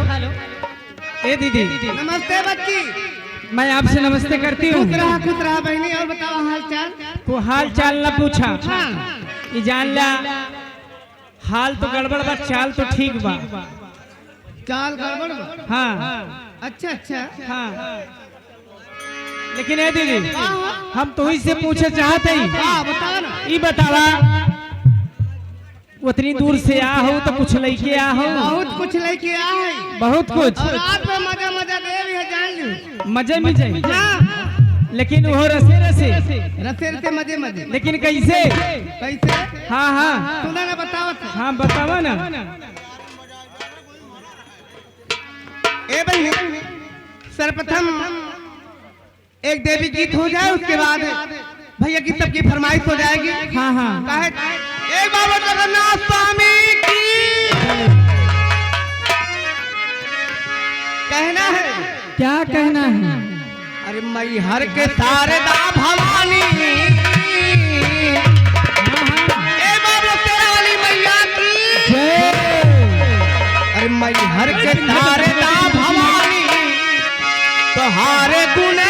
ए दीदी नमस्ते बच्ची। मैं आपसे नमस्ते करती हूँ। खुश रहा बहनी। और बताओ हाल चाल। को हाल चाल न पूछा हाँ। ये जान ला हाल तो गड़बड़ बा चाल तो ठीक बा। चाल गड़बड़ बा। हाँ अच्छा अच्छा। हाँ लेकिन ए दीदी हम तो ही से पूछे चाहते ही बताओ ना। ये बतावा उतनी दूर से आ हो तो कुछ लेके आ हो। बहुत कुछ लेके आ है। बहुत कुछ। और रात में मजा मजा दे भी है जान लो। मजे में जाए हाँ। लेकिन वो रसे रसे रसे रसे मजे मजे। लेकिन कैसे कैसे? हाँ हाँ सुना ना बताओ। हाँ बतावा ना। ए बहनी सर्वप्रथम एक देवी गीत हो जाए उसके बाद भैया की सबकी फरमाइश हो जाएगी। हाँ हाँ काहे एक बाबा जगन्नाथ स्वामी की कहना है। क्या कहना है? अरे मई हर के शारदा भवानी। ए बाबा तेरा वाली मैया की अरे मई हर के शारदा भवानी तोहारे गुण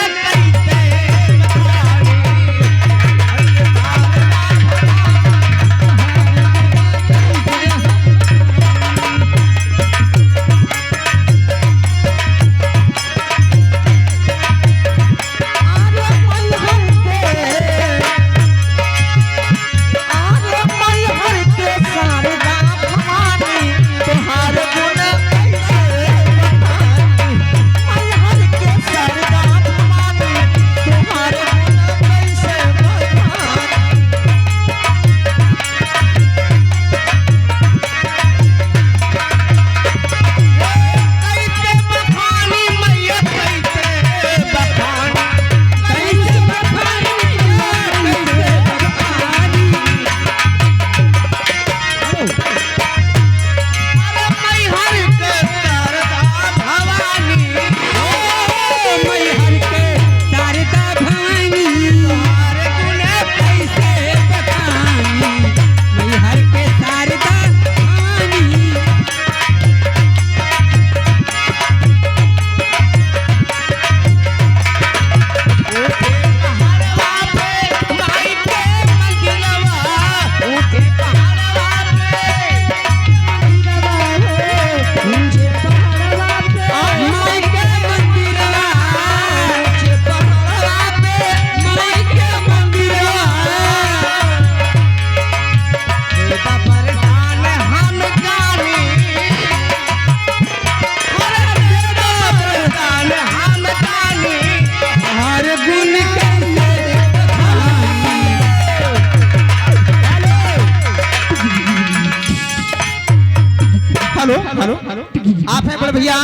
आप हैं बड़े भैया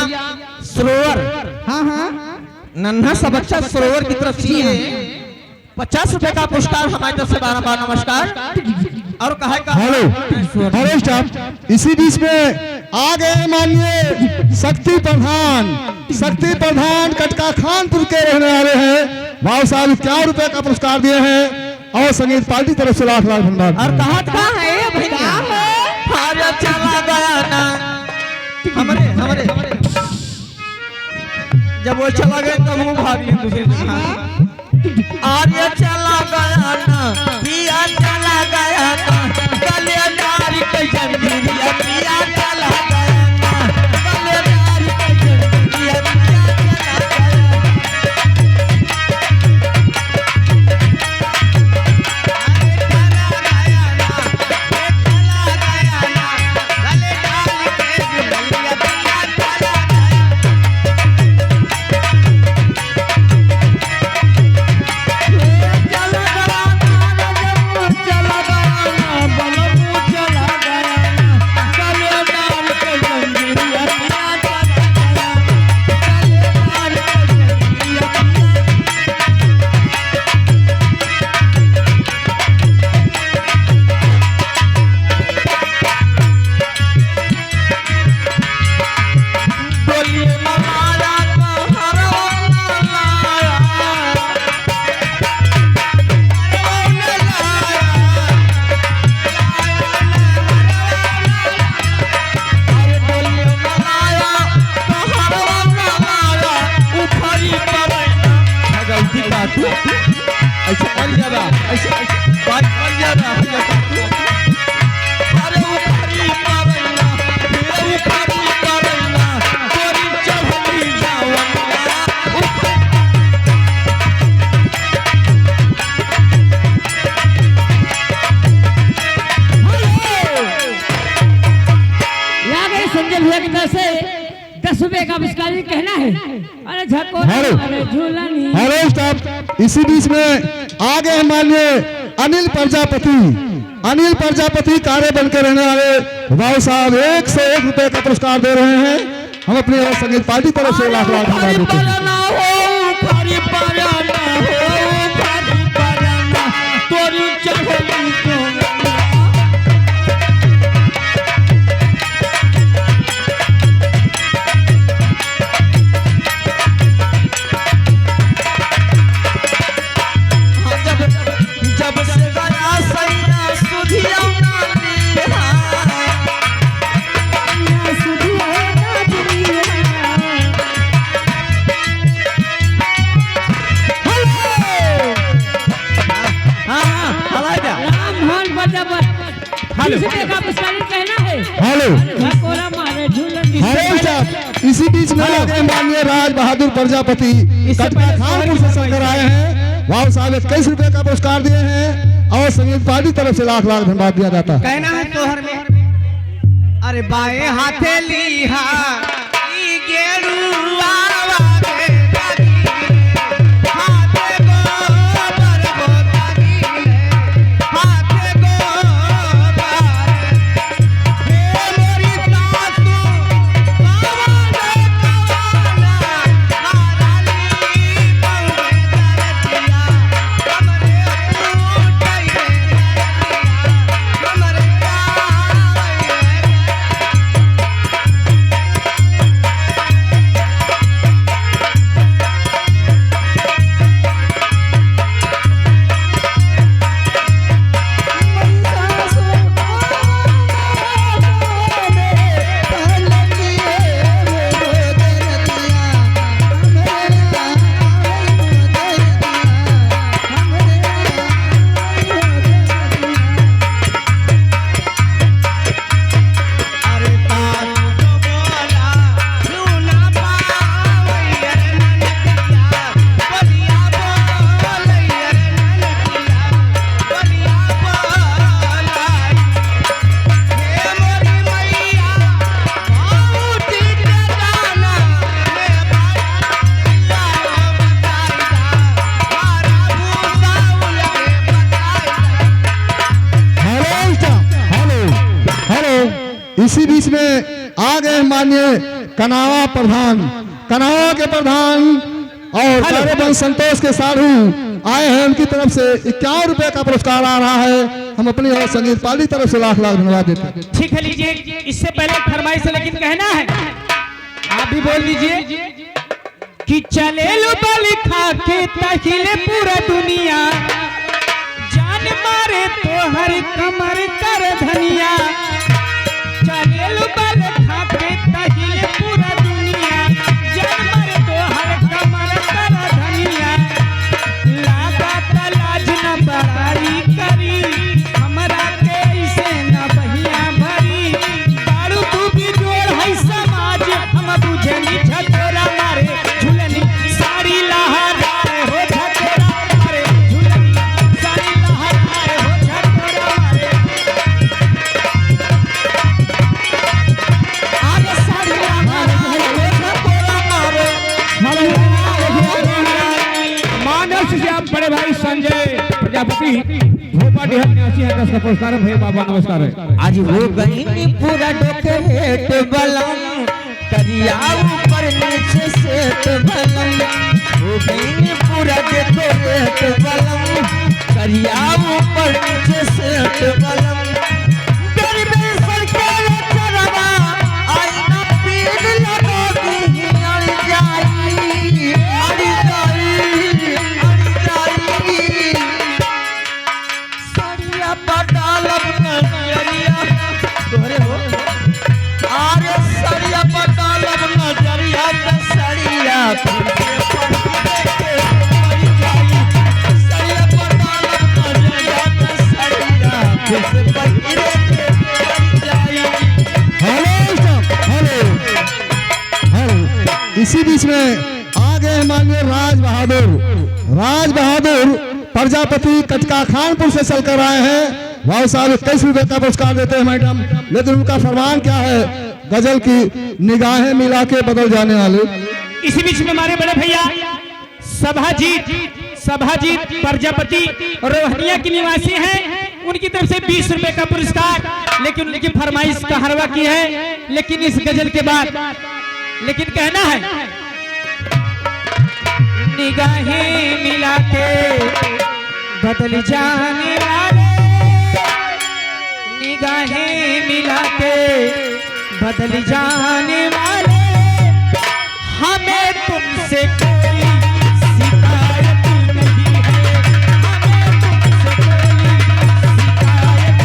सरोवर। हाँ हाँ नन्हा सा बच्चा सरोवर की तरफ से 50 रुपए का पुरस्कार हमारी तरफ से बार बार नमस्कार। और कहा हेलो स्टाफ। इसी बीच में आ गए माननीय शक्ति प्रधान कटका खानपुर के रहने वाले हैं। भाव साहब 51 रुपए का पुरस्कार दिए हैं और संगीत पार्टी तरफ से लाख लाख धन्यवाद। और कहा है भैया चला गया ना हमारे जब वो चला गया तब वो भागी दूसरे आर्य चला गया ना पिया चला गया ना कल्याणकारी के जंजीरिया पिया चला गया ना कल्याणकारी के जंजीरिया पिया चला चला गया संजय भैया की तरफ से 10 रुपए का पुरस्कार कहना है। अरे झकोरा हेलो। अरे झूलनी। हेलो स्टाफ, इसी बीच में आगे हैं माननीय अनिल प्रजापति। अनिल प्रजापति कार्य बनकर रहने वाले भाई साहब 101 रुपए का पुरस्कार दे रहे हैं। हम अपनी और संगीत पार्टी तरफ से लाख लाख धन्यवाद देते हैं। जब से गया सैया सुधिया हेलो हेलो स्टाफ, इसी बीच में आगे माननीय राज बहादुर प्रजापति कटका खानपुर से चलकर आए हैं। वाह साहब 21 रुपए का पुरस्कार दिए हैं और संगीत पार्टी तरफ से लाख लाख धन्यवाद दिया जाता है। कहना है तोहर में अरे बाएं हाथे लीहा ई गेरुआ वाले दादी हाथे गोबर होतागी हाथे गोबर हे मोरी सासू बावले काला हाराली बहुए दरतिया हमरे टूटई हमरे इसी बीच में आ गए माननीय कनावा प्रधान, कनावा के प्रधान और कार्यबल संतोष के साधु आए हैं। उनकी तरफ से 51 रुपए का पुरस्कार आ रहा है। हम अपनी और संगीत पार्टी तरफ से लाख लाख धन्यवाद देते हैं। ठीक है, लीजिए। इससे पहले फरमाइश है लेकिन कहना है, आप भी बोल दीजिए कि चले लो बल खा के तहिले पूरा दुनिया जान मारे तो हर कमर कर धनिया। चले लो बल खा के तहिले पूरा दुनिया जान मारे तो हर कमर कर धनिया। लागा तलाज न बड़ाई करी हमरा के ऐसे न बहिया भरी। दारू तू भी जोड़ है समाज हम बुझे नी छतरा मारे झुलनी साड़ी लहराए हो छतरा मारे झुलनी साड़ी लहराए हो छतरा मारे। आगे साड़ी लहराए हो छतरा मारे। मानस से आप बड़े भाई संजय प्रजापति भोपा डिहल निवासी है। 10 का पुरस्कार है। बाबा नमस्कार है। आज हो गई पूरा डोकेट बलम करिया ऊपर नीचे सेट बलम। हो गई पूरा डोकेट बलम करिया ऊपर नीचे सेट बलम। गरीबी सरकार चरवा आईना पीन लगोगी अड़ जाई अड़ जाई अड़ जाई। सरिया पटालम नजरिया तोरे हो आरे सरिया पटालम नजरिया त सरिया फिर से पड़ जाई। सरिया पटालम नजरिया त सरिया फिर से पड़ जाई। Hello staff, hello hello. इसी बीच में आ गए माननीय राज बहादुर प्रजापति कटका खानपुर से चलकर आए हैं। भाई साहब 21 रुपए का पुरस्कार देते हैं मैडम, लेकिन उनका फरमान क्या है गजल की निगाहें मिला के बदल जाने वाले। इसी बीच में हमारे बड़े भैया सभाजीत प्रजापति रोहनिया के निवासी हैं, उनकी तरफ से 20 रुपए का पुरस्कार। लेकिन उनकी फरमाइश का हरवा की है, लेकिन इस गजल के बाद लेकिन कहना है, निगाहें मिला के बदल जाने वाले, निगाहें मिला के बदल जाने वाले, हमें तुमसे कोई शिकायत नहीं है, हमें तुमसे कोई शिकायत।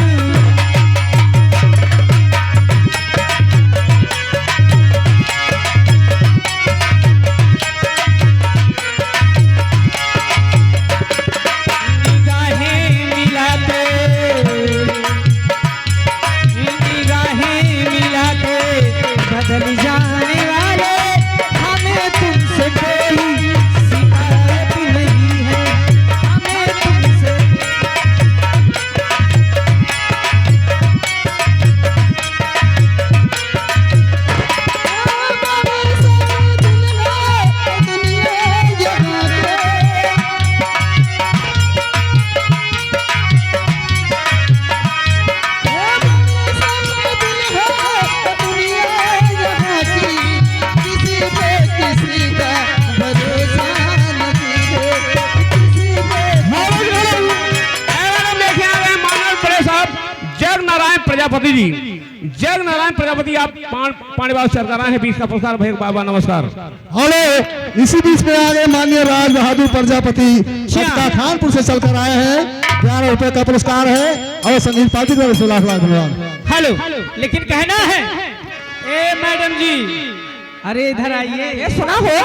निगाहें मिला के बदल जाने वाले, हमें तुमसे कोई शिकायत नहीं है, हमें तुमसे। प्रजापति जी, जग नारायण प्रजापति, आप पांडेवाल सरकार हैं, 20 का पुरस्कार भैया बाबा नमस्कार। हेलो, इसी बीच में आगे माननीय राज बहादुर प्रजापति चक्का खानपुर से चलकर आए हैं, 11 रुपए का पुरस्कार है और संगीत पार्टी की तरफ से लाख लाख धन्यवाद। हेलो, लेकिन कहना है, ए मैडम जी, अरे इधर आइए, ये सुना हो,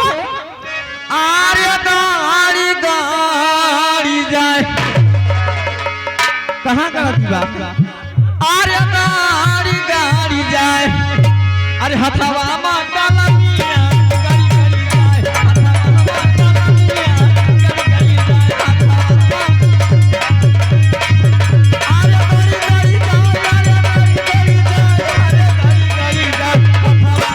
आर्य गाड़ी गाड़ी जाए, कहाँ गलती बात? आर्य गाड़ी गाड़ी जाए, अरे हथवा मंडलमिया गाड़ी गाड़ी जाए, हथवा मंडलमिया गाड़ी गाड़ी जाए, आर्य गाड़ी गाड़ी जाए, आर्य गाड़ी गाड़ी जाए, आर्य गाड़ी गाड़ी जाए, हथवा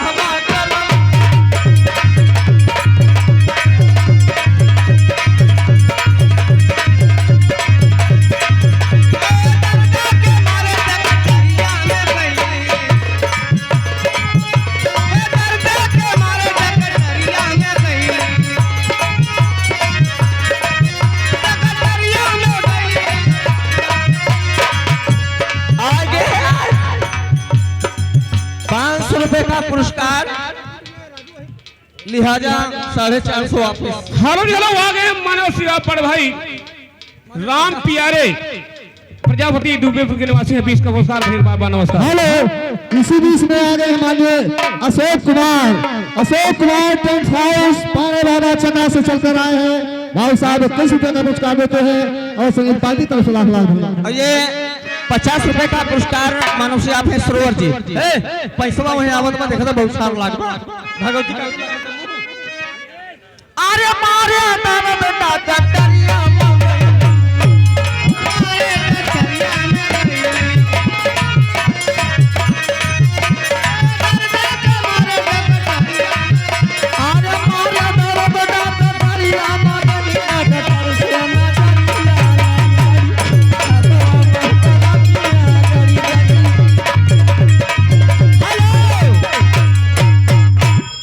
रुपए का पुरस्कार, लिहाजा 450 वापस। हेलो चलो आ गए मानव सेवा पर भाई राम प्यारे प्रजापति दुबेपुर के निवासी हैं, 20 का पुरस्कार भैया बाबा नमस्कार। हेलो, इसी बीच में आ गए माननीय अशोक कुमार टेंट हाउस पाने वाला चन्ना से चलकर आए हैं, भाई साहब 21 रुपए का पुरस्कार देते हैं और संगीत पार्टी तरफ से लाख लाख धन्यवाद। और ये 50 रुपए का पुरस्कार मानव से आप है सरोवर जी, पैसा वही आवत में देखा था बहुत सारा लाग भगवती का। अरे मारे दाना बेटा कटरिया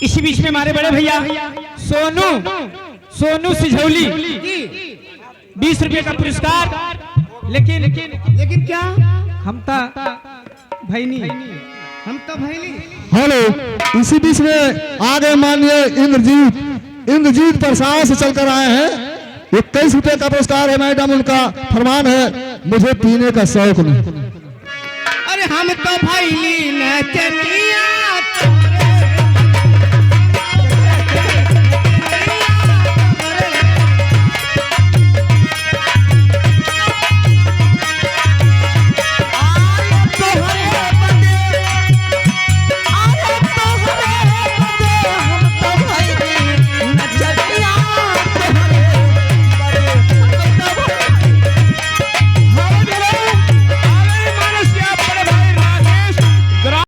इसी बीच में हमारे बड़े भैया सोनू सिझौली 20 रुपए का पुरस्कार। लेकिन क्या हम तो भैनी हेलो, इसी बीच में आ गए माननीय इंद्रजीत प्रसाद से चलकर आए हैं, 21 रुपए का पुरस्कार है मैडम, उनका फरमान है, मुझे पीने का शौक नहीं। अरे हम तो भैली नचनिया